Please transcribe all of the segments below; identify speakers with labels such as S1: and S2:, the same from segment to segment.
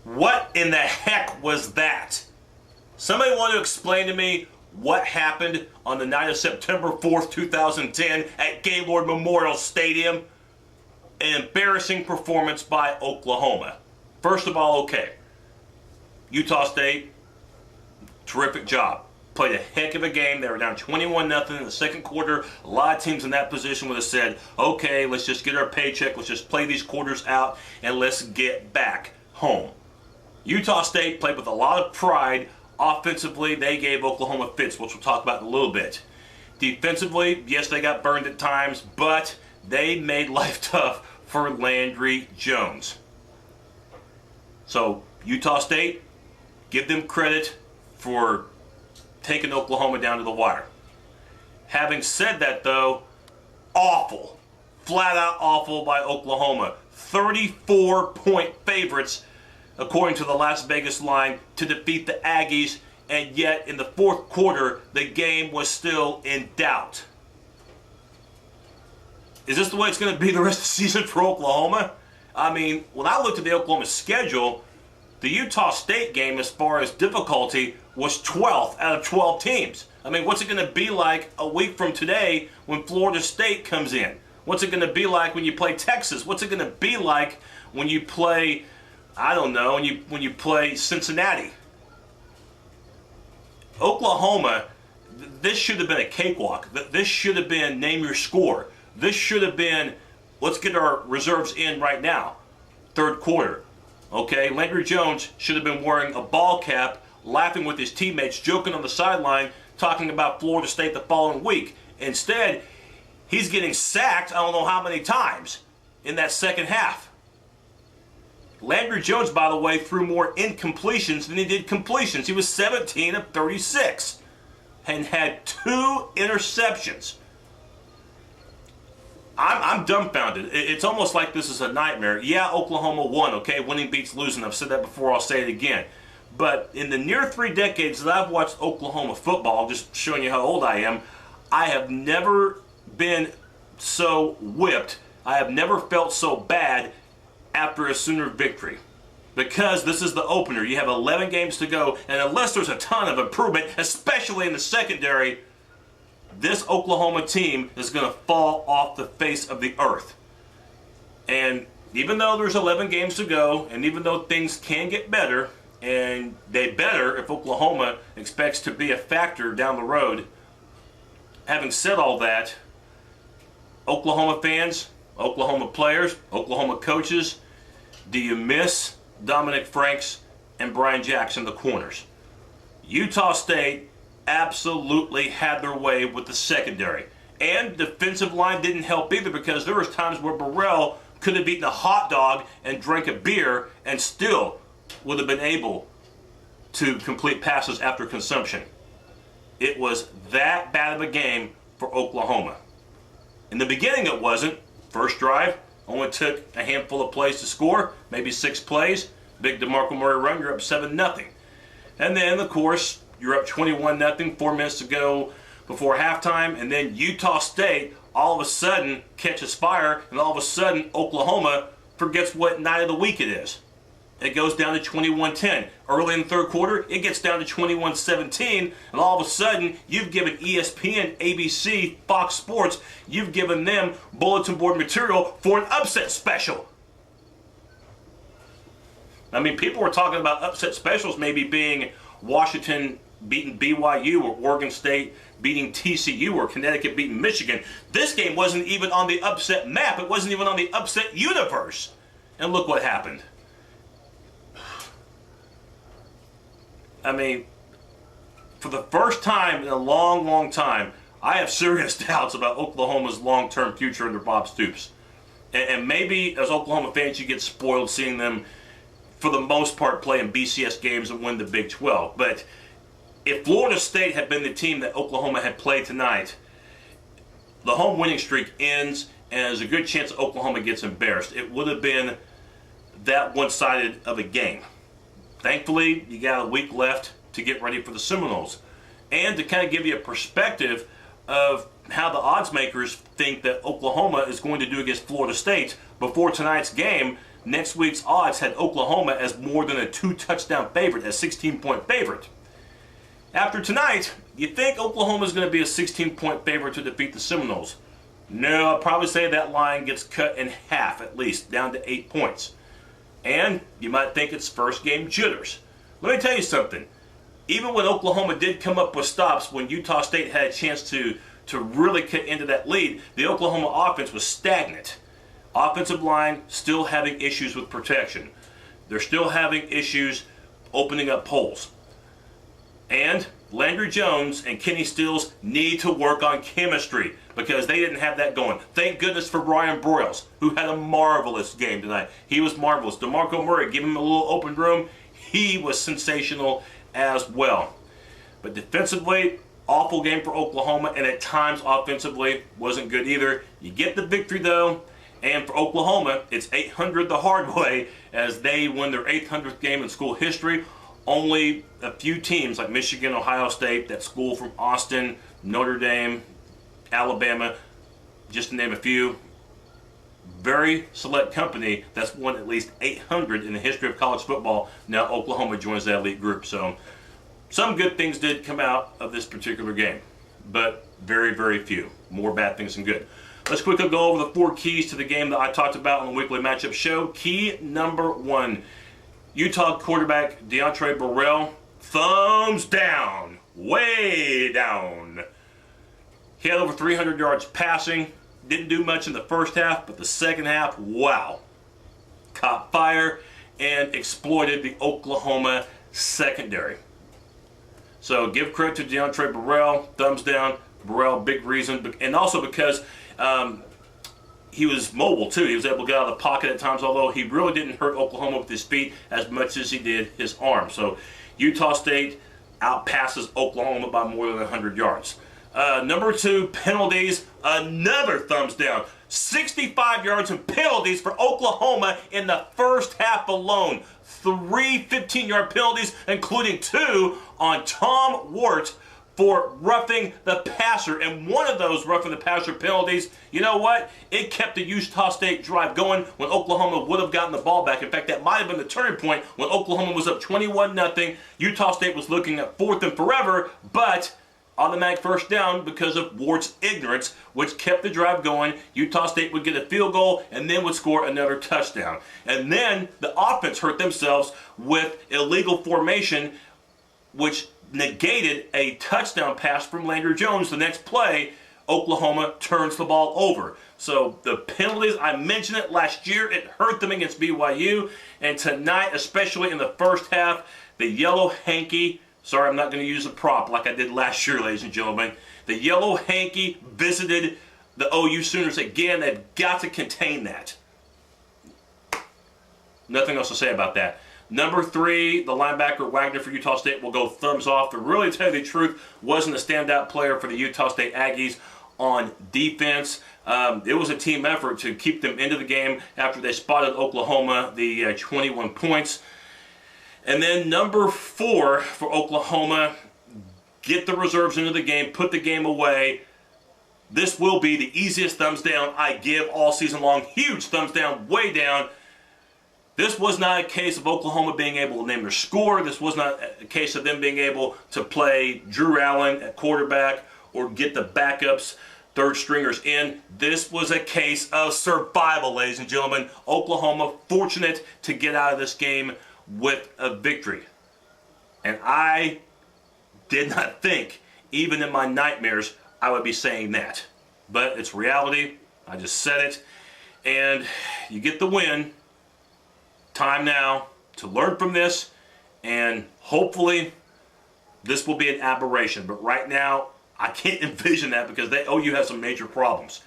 S1: What in the heck was that? Somebody want to explain to me what happened on the night of September 4th, 2010 at Gaylord Memorial Stadium? An embarrassing performance by Oklahoma. First of all, okay, Utah State, terrific job. Played a heck of a game. They were down 21-0 in the second quarter. A lot of teams in that position would have said, okay, let's just get our paycheck, let's just play these quarters out, and let's get back home. Utah State played with a lot of pride. Offensively, they gave Oklahoma fits, which we'll talk about in a little bit. Defensively, yes, they got burned at times, but they made life tough for Landry Jones. So, Utah State, give them credit for taking Oklahoma down to the wire. Having said that, though, awful, flat out awful by Oklahoma. 34-point favorites, according to the Las Vegas line, to defeat the Aggies, and yet in the fourth quarter, the game was still in doubt. Is this the way it's going to be the rest of the season for Oklahoma? I mean, when I looked at the Oklahoma schedule, the Utah State game, as far as difficulty, was 12th out of 12 teams. I mean, what's it going to be like a week from today when Florida State comes in? What's it going to be like when you play Texas? What's it going to be like when you play, I don't know, when you play Cincinnati? Oklahoma, this should have been a cakewalk. This should have been name your score. This should have been, let's get our reserves in right now. Third quarter. Okay, Landry Jones should have been wearing a ball cap, laughing with his teammates, joking on the sideline, talking about Florida State the following week. Instead, he's getting sacked I don't know how many times in that second half. Landry Jones, by the way, threw more incompletions than he did completions. He was 17 of 36 and had 2 interceptions. I'm dumbfounded. It's almost like this is a nightmare. Yeah, Oklahoma won, okay? Winning beats losing. I've said that before. I'll say it again. But in the near 3 decades that I've watched Oklahoma football, just showing you how old I am, I have never been so whipped. I have never felt so bad after a Sooner victory. Because this is the opener. You have 11 games to go, and unless there's a ton of improvement, especially in the secondary, this Oklahoma team is going to fall off the face of the earth. And even though there's 11 games to go, and even though things can get better, and they better if Oklahoma expects to be a factor down the road, having said all that, Oklahoma fans, Oklahoma players, Oklahoma coaches, do you miss Dominic Franks and Brian Jackson, the corners? Utah State absolutely had their way with the secondary. And defensive line didn't help either, because there was times where Borel could have eaten a hot dog and drank a beer and still would have been able to complete passes after consumption. It was that bad of a game for Oklahoma. In the beginning it wasn't. First drive, only took a handful of plays to score, maybe 6 plays. Big DeMarco Murray run, you're up 7-0. And then, of course, you're up 21-0, 4 minutes to go before halftime, and then Utah State all of a sudden catches fire, and all of a sudden Oklahoma forgets what night of the week it is. It goes down to 21-10. Early in the third quarter, it gets down to 21-17, and all of a sudden you've given ESPN, ABC, Fox Sports, you've given them bulletin board material for an upset special. I mean, people were talking about upset specials maybe being Washington beating BYU, or Oregon State beating TCU, or Connecticut beating Michigan. This game wasn't even on the upset map. It wasn't even on the upset universe. And look what happened. I mean, for the first time in a long, long time, I have serious doubts about Oklahoma's long-term future under Bob Stoops. And maybe as Oklahoma fans, you get spoiled seeing them, for the most part, play in BCS games and win the Big 12. But if Florida State had been the team that Oklahoma had played tonight, the home winning streak ends, and there's a good chance that Oklahoma gets embarrassed. It would have been that one-sided of a game. Thankfully, you got a week left to get ready for the Seminoles. And to kind of give you a perspective of how the odds makers think that Oklahoma is going to do against Florida State, before tonight's game, next week's odds had Oklahoma as more than a 2-touchdown favorite, a 16-point favorite. After tonight, you think Oklahoma's going to be a 16-point favorite to defeat the Seminoles? No, I'd probably say that line gets cut in half at least, down to 8 points. And you might think it's first game jitters. Let me tell you something. Even when Oklahoma did come up with stops, when Utah State had a chance to really cut into that lead, the Oklahoma offense was stagnant. Offensive line still having issues with protection. They're still having issues opening up holes. And Landry Jones and Kenny Stills need to work on chemistry because they didn't have that going. Thank goodness for Broyles, who had a marvelous game tonight. He was marvelous. DeMarco Murray, give him a little open room. He was sensational as well. But defensively, awful game for Oklahoma, and at times offensively wasn't good either. You get the victory though, and for Oklahoma, it's 800 the hard way as they win their 800th game in school history. Only a few teams like Michigan, Ohio State, that school from Austin, Notre Dame, Alabama, just to name a few, very select company that's won at least 800 in the history of college football. Now Oklahoma joins that elite group. So some good things did come out of this particular game, but very, very few. More bad things than good. Let's quickly go over the 4 keys to the game that I talked about on the weekly matchup show. Key number 1, Utah quarterback Diondre Borel, thumbs down, way down. He had over 300 yards passing. Didn't do much in the first half, but the second half, wow. Caught fire and exploited the Oklahoma secondary. So give credit to Diondre Borel, thumbs down. Borel, big reason, and also because he was mobile too. He was able to get out of the pocket at times, although he really didn't hurt Oklahoma with his feet as much as he did his arm. So Utah State outpasses Oklahoma by more than 100 yards. Number 2, penalties, another thumbs down. 65 yards in penalties for Oklahoma in the first half alone. 3 15-yard penalties, including 2 on Tom Wart for roughing the passer. And one of those roughing the passer penalties, you know what? It kept the Utah State drive going when Oklahoma would have gotten the ball back. In fact, that might have been the turning point when Oklahoma was up 21-0. Utah State was looking at 4th and forever, but automatic first down because of Ward's ignorance, which kept the drive going. Utah State would get a field goal and then would score another touchdown. And then the offense hurt themselves with illegal formation, which negated a touchdown pass from Landry Jones. The next play, Oklahoma turns the ball over. So the penalties, I mentioned it last year, it hurt them against BYU. And tonight, especially in the first half, the yellow hanky, sorry, I'm not going to use a prop like I did last year, ladies and gentlemen. The yellow hanky visited the OU Sooners again. They've got to contain that. Nothing else to say about that. Number 3, the linebacker Wagner for Utah State will go thumbs off. To really tell you the truth, wasn't a standout player for the Utah State Aggies on defense. It was a team effort to keep them into the game after they spotted Oklahoma, the 21 points. And then number 4 for Oklahoma, get the reserves into the game, put the game away. This will be the easiest thumbs down I give all season long. Huge thumbs down, way down. This was not a case of Oklahoma being able to name their score. This was not a case of them being able to play Drew Allen at quarterback or get the backups, third stringers in. This was a case of survival, ladies and gentlemen. Oklahoma fortunate to get out of this game with a victory. And I did not think, even in my nightmares, I would be saying that. But it's reality. I just said it. And you get the win. Time now to learn from this, and hopefully this will be an aberration. But right now, I can't envision that because OU has some major problems.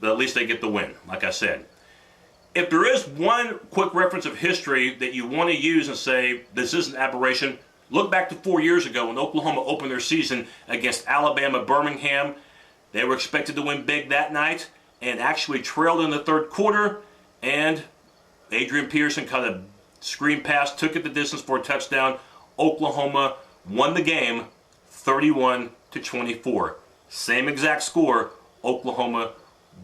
S1: But at least they get the win, like I said. If there is one quick reference of history that you want to use and say this is an aberration, look back to 4 years ago when Oklahoma opened their season against Alabama Birmingham. They were expected to win big that night and actually trailed in the third quarter, and Adrian Peterson caught a screen pass, took it the distance for a touchdown. Oklahoma won the game 31-24. Same exact score. Oklahoma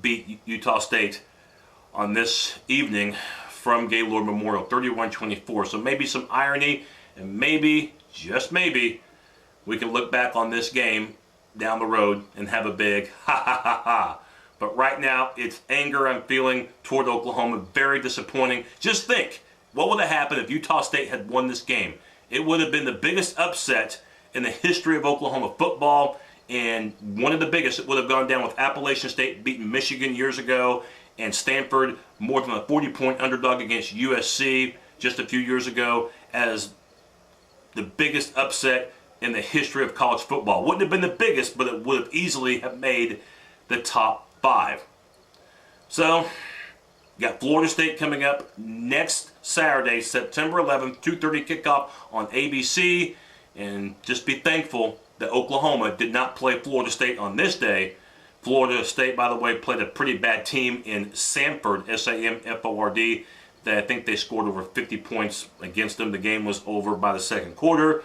S1: beat Utah State on this evening from Gaylord Memorial, 31-24. So maybe some irony, and maybe, just maybe, we can look back on this game down the road and have a big ha ha ha ha. But right now, it's anger I'm feeling toward Oklahoma. Very disappointing. Just think, what would have happened if Utah State had won this game? It would have been the biggest upset in the history of Oklahoma football, and one of the biggest. It would have gone down with Appalachian State beating Michigan years ago, and Stanford more than a 40-point underdog against USC just a few years ago as the biggest upset in the history of college football. Wouldn't have been the biggest, but it would have easily have made the top 5. So, you got Florida State coming up next Saturday, September 11th, 2:30 kickoff on ABC. And just be thankful that Oklahoma did not play Florida State on this day. Florida State, by the way, played a pretty bad team in Samford, S-A-M-F-O-R-D. I think they scored over 50 points against them. The game was over by the second quarter.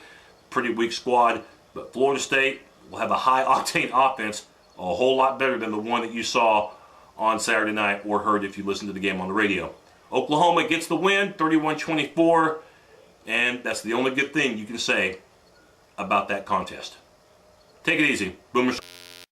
S1: Pretty weak squad. But Florida State will have a high-octane offense, a whole lot better than the one that you saw on Saturday night or heard if you listened to the game on the radio. Oklahoma gets the win, 31-24, and that's the only good thing you can say about that contest. Take it easy. Boomers.